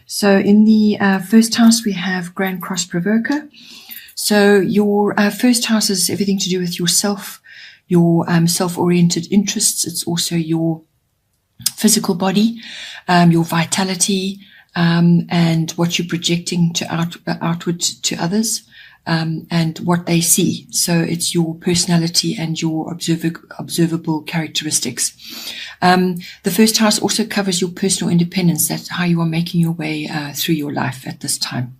So in the first house, we have Grand Cross Provoker. So your first house is everything to do with yourself, your self-oriented interests. It's also your physical body, your vitality, and what you're projecting to outward to others, and what they see. So it's your personality and your observable characteristics. The first house also covers your personal independence. That's how you are making your way through your life at this time.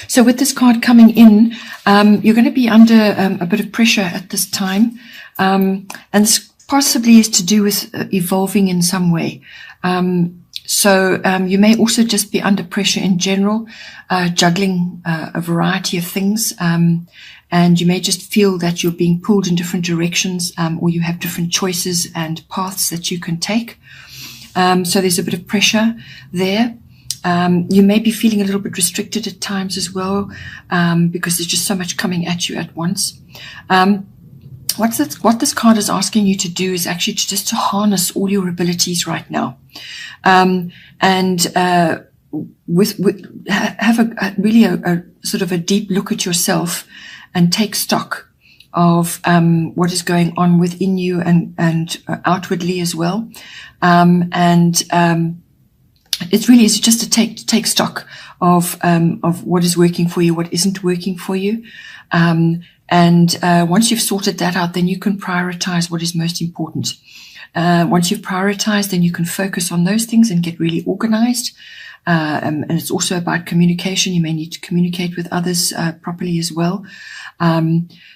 So with this card coming in, you're going to be under a bit of pressure at this time. And this possibly is to do with evolving in some way. So you may also just be under pressure in general, juggling a variety of things. And you may just feel that you're being pulled in different directions, or you have different choices and paths that you can take. So there's a bit of pressure there. You may be feeling a little bit restricted at times as well, because there's just so much coming at you at once. What this card is asking you to do is actually just to harness all your abilities right now, and have really a sort of a deep look at yourself and take stock of what is going on within you and outwardly as well, It's really easy just to take stock of what is working for you, what isn't working for you. Once you've sorted that out, then you can prioritize what is most important. Once you've prioritized, then you can focus on those things and get really organized. And it's also about communication. You may need to communicate with others properly as well.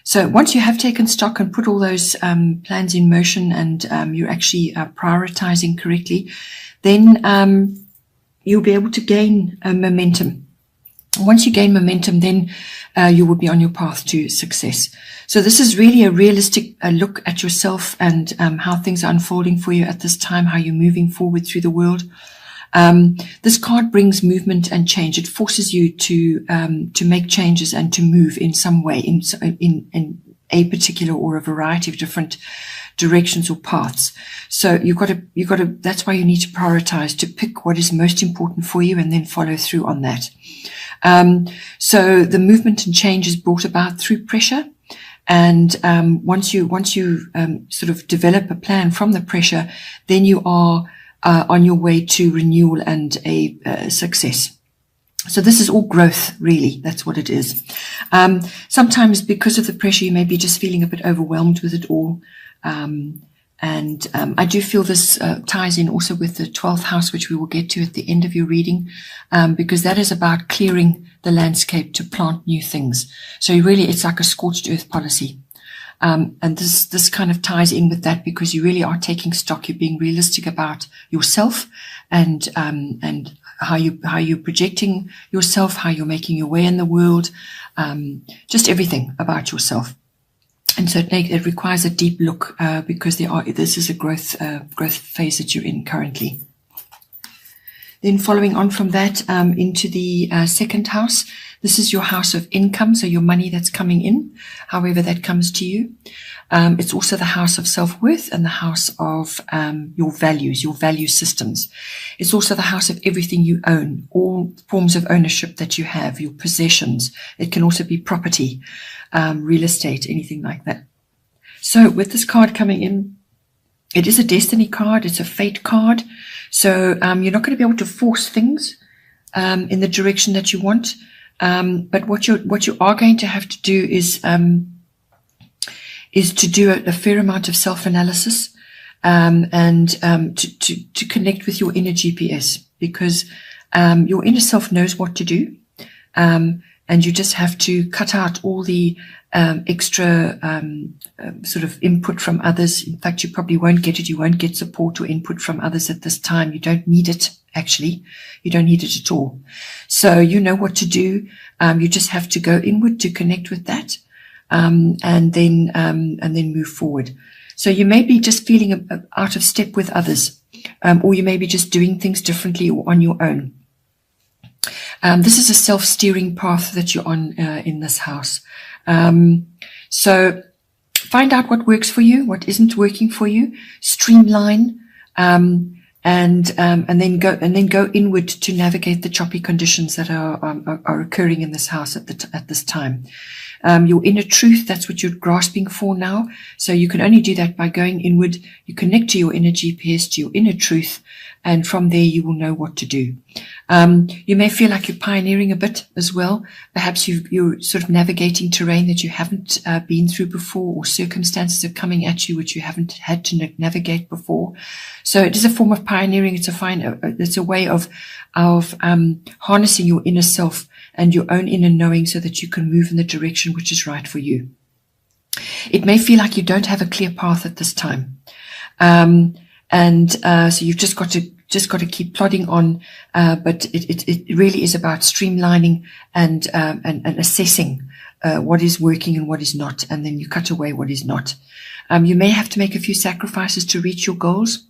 So once you have taken stock and put all those plans in motion, and you're actually prioritizing correctly, then you'll be able to gain momentum. Once you gain momentum, then you will be on your path to success. So this is really a realistic look at yourself and how things are unfolding for you at this time, how you're moving forward through the world. This card brings movement and change. It forces you to make changes and to move in some way, in a particular or a variety of different directions or paths. So you've got to, that's why you need to prioritize, to pick what is most important for you and then follow through on that. So the movement and change is brought about through pressure. And once you sort of develop a plan from the pressure, then you are on your way to renewal and a success. So this is all growth, really. That's what it is. Sometimes because of the pressure, you may be just feeling a bit overwhelmed with it all. I do feel this ties in also with the 12th house, which we will get to at the end of your reading, because that is about clearing the landscape to plant new things. So it's like a scorched earth policy. And this kind of ties in with that, because you really are taking stock. You're being realistic about yourself and how you're projecting yourself, how you're making your way in the world, just everything about yourself. And so it requires a deep look, because this is a growth phase that you're in currently. Then following on from that, into the second house, this is your house of income, so your money that's coming in, however that comes to you. It's also the house of self-worth and the house of your values, your value systems. It's also the house of everything you own, all forms of ownership that you have, your possessions. It can also be property, real estate, anything like that. So with this card coming in, it is a destiny card. It's a fate card. So you're not going to be able to force things in the direction that you want. But what you are going to have to do is to do a fair amount of self-analysis, and to connect with your inner GPS, because your inner self knows what to do, and you just have to cut out all the extra sort of input from others. In fact, you probably won't get it. You won't get support or input from others at this time. You don't need it, actually. You don't need it at all. So you know what to do. You just have to go inward to connect with that, and then move forward. So you may be just feeling out of step with others, or you may be just doing things differently or on your own. This is a self-steering path that you're on in this house. So find out what works for you, what isn't working for you, streamline, and then go inward to navigate the choppy conditions that are occurring in this house at this time. Your inner truth, that's what you're grasping for now. So you can only do that by going inward. You connect to your inner GPS, to your inner truth, and from there you will know what to do. You may feel like you're pioneering a bit as well. Perhaps you're sort of navigating terrain that you haven't been through before, or circumstances are coming at you which you haven't had to navigate before. So it is a form of pioneering. It's a way of harnessing your inner self and your own inner knowing so that you can move in the direction which is right for you. It may feel like you don't have a clear path at this time. So you've just got to keep plodding on, but it really is about streamlining and assessing what is working and what is not, and then you cut away what is not. You may have to make a few sacrifices to reach your goals,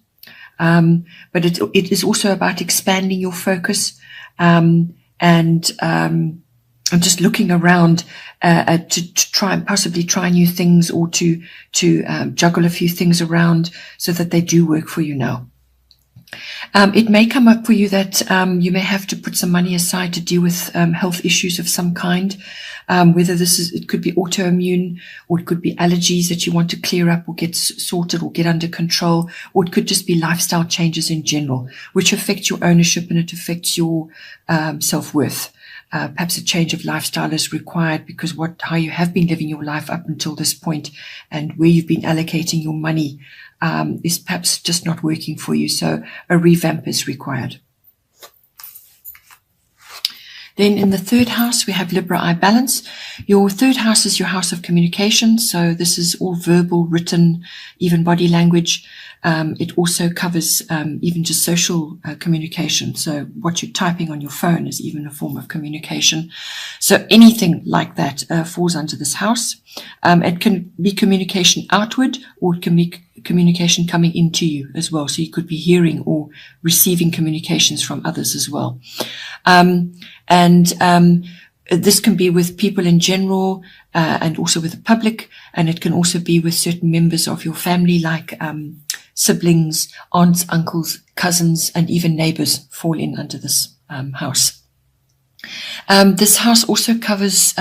but it is also about expanding your focus and just looking around to try and possibly try new things, or to juggle a few things around so that they do work for you now. It may come up for you that you may have to put some money aside to deal with health issues of some kind, whether it could be autoimmune, or it could be allergies that you want to clear up or get sorted or get under control, or it could just be lifestyle changes in general, which affect your ownership and it affects your self-worth. Perhaps a change of lifestyle is required because how you have been living your life up until this point and where you've been allocating your money is perhaps just not working for you. So a revamp is required. Then in the third house, we have Libra eye balance. Your third house is your house of communication. So this is all verbal, written, even body language. It also covers even just social communication. So what you're typing on your phone is even a form of communication. So anything like that falls under this house. It can be communication outward, or it can be communication coming into you as well. So you could be hearing or receiving communications from others as well. This can be with people in general, and also with the public, and it can also be with certain members of your family, like siblings, aunts, uncles, cousins, and even neighbors fall in under this house. This house also covers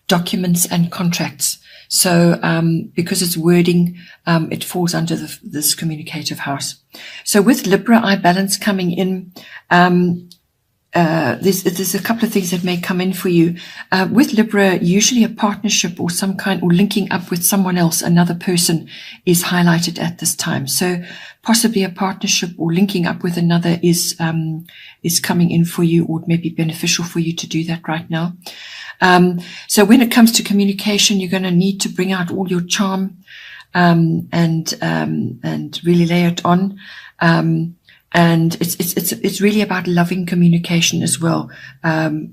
documents and contracts. So because it's wording, it falls under this communicative house. So with Libra eye balance coming in, there's a couple of things that may come in for you. With Libra, usually a partnership or some kind, or linking up with someone else, another person, is highlighted at this time. So possibly a partnership or linking up with another is coming in for you, or it may be beneficial for you to do that right now. So when it comes to communication, you're going to need to bring out all your charm and really lay it on. And it's really about loving communication as well,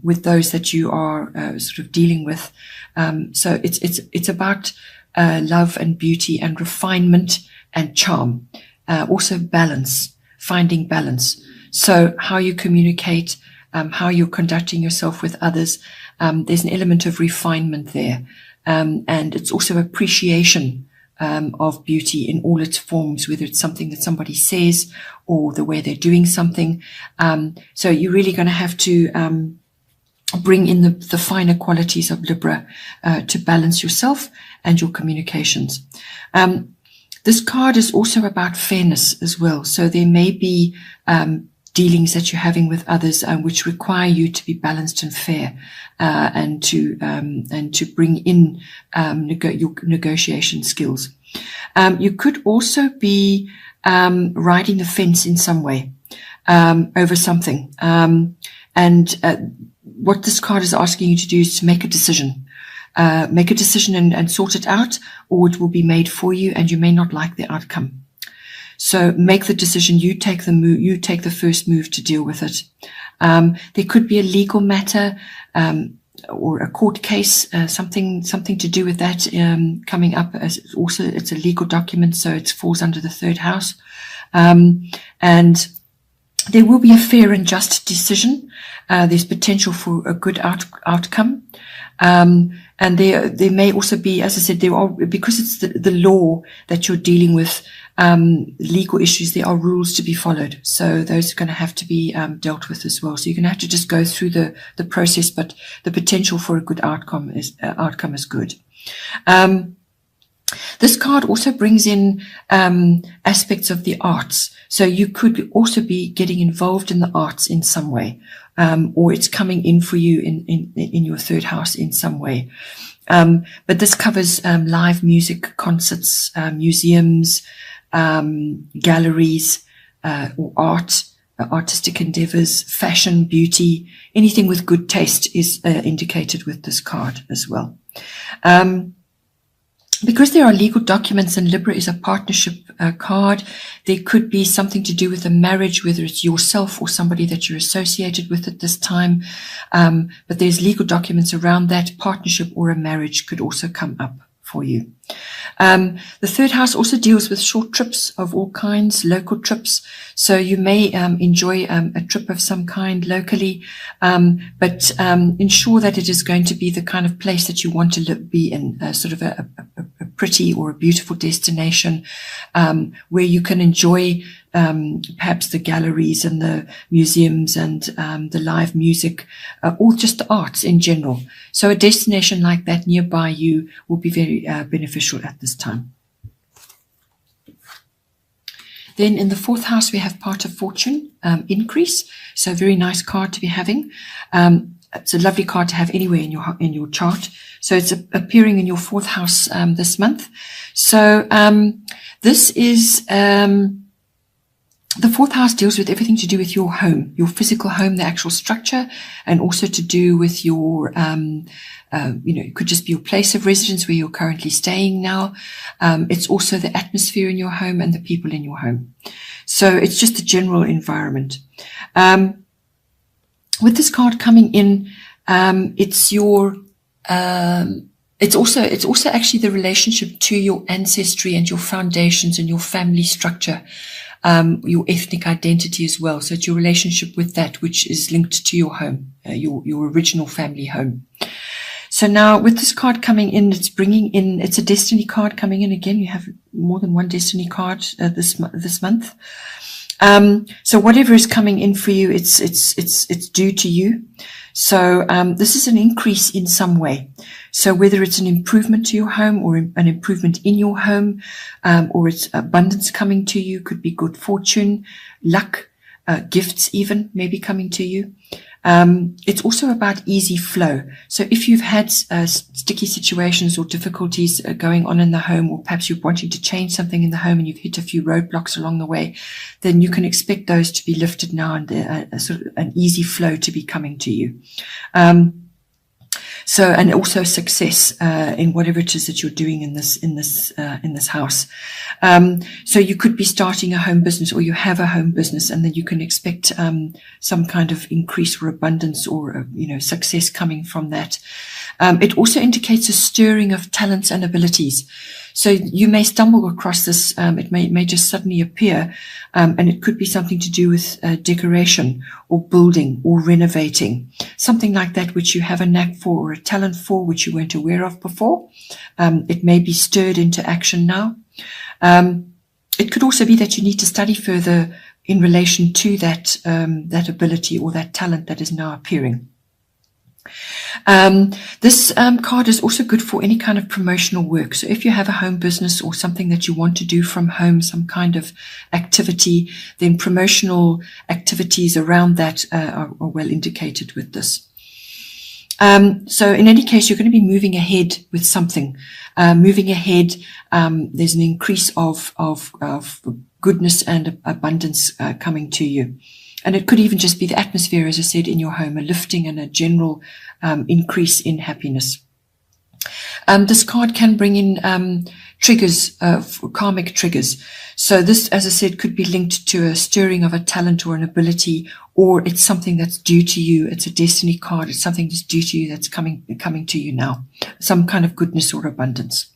with those that you are sort of dealing with. So it's about love and beauty and refinement and charm. Also balance, finding balance. So how you communicate, how you're conducting yourself with others. There's an element of refinement there. And it's also appreciation of beauty in all its forms, whether it's something that somebody says or the way they're doing something. So you're really going to have to bring in the finer qualities of Libra to balance yourself and your communications. This card is also about fairness as well. So there may be dealings that you're having with others which require you to be balanced and fair, and to bring in your negotiation skills. You could also be riding the fence in some way over something, and what this card is asking you to do is to make a decision. Make a decision and sort it out, or it will be made for you and you may not like the outcome. So make the decision. You take the move. You take the first move to deal with it. There could be a legal matter, or a court case, something to do with that coming up. As also, it's a legal document, so it falls under the third house. And there will be a fair and just decision. There's potential for a good outcome. And there may also be, as I said, because it's the law that you're dealing with, legal issues, there are rules to be followed. So those are going to have to be dealt with as well. So you're going to have to just go through the process, but the potential for a good outcome is good. This card also brings in aspects of the arts. So you could also be getting involved in the arts in some way, or it's coming in for you in your third house in some way. But this covers live music, concerts, museums, galleries, or art, artistic endeavors, fashion, beauty, anything with good taste is indicated with this card as well. Because there are legal documents and Libra is a partnership card, there could be something to do with a marriage, whether it's yourself or somebody that you're associated with at this time. But there's legal documents around that. Partnership or a marriage could also come up for you. The third house also deals with short trips of all kinds, local trips. So you may enjoy a trip of some kind locally, but ensure that it is going to be the kind of place that you want to be in, sort of a pretty or a beautiful destination where you can enjoy perhaps the galleries and the museums and the live music, or just the arts in general. So a destination like that nearby you will be very beneficial at this time. Then in the fourth house, we have part of fortune, increase. So a very nice card to be having. It's a lovely card to have anywhere in your chart. So it's appearing in your fourth house this month. So this is the fourth house deals with everything to do with your home, your physical home, the actual structure, and also to do with your, it could just be your place of residence where you're currently staying now. It's also the atmosphere in your home and the people in your home. So it's just the general environment. With this card coming in, it's also actually the relationship to your ancestry and your foundations and your family structure. Your ethnic identity as well. So it's your relationship with that which is linked to your home, your original family home. So now with this card coming in, it's a destiny card coming in again. You have more than one destiny card this month. So whatever is coming in for you, it's due to you. So this is an increase in some way. So whether it's an improvement to your home or an improvement in your home, or it's abundance coming to you, could be good fortune, luck, gifts even maybe coming to you. It's also about easy flow. So if you've had sticky situations or difficulties going on in the home, or perhaps you're wanting to change something in the home and you've hit a few roadblocks along the way, then you can expect those to be lifted now and sort of an easy flow to be coming to you. So, and also success in whatever it is that you're doing in this house. So you could be starting a home business, or you have a home business, and then you can expect some kind of increase or abundance or success coming from that. It also indicates a stirring of talents and abilities. So you may stumble across this. It may just suddenly appear, and it could be something to do with decoration or building or renovating, something like that which you have a knack for or a talent for, which you weren't aware of before. It may be stirred into action now. It could also be that you need to study further in relation to that ability or that talent that is now appearing. This card is also good for any kind of promotional work. So if you have a home business or something that you want to do from home, some kind of activity, then promotional activities around that are well indicated with this. So in any case, you're going to be moving ahead with something. Moving ahead, there's an increase of goodness and abundance coming to you. And it could even just be the atmosphere, as I said, in your home, a lifting and a general increase in happiness. This card can bring in triggers, karmic triggers. So this, as I said, could be linked to a stirring of a talent or an ability, or it's something that's due to you. It's a destiny card. It's something that's due to you that's coming to you now. Some kind of goodness or abundance.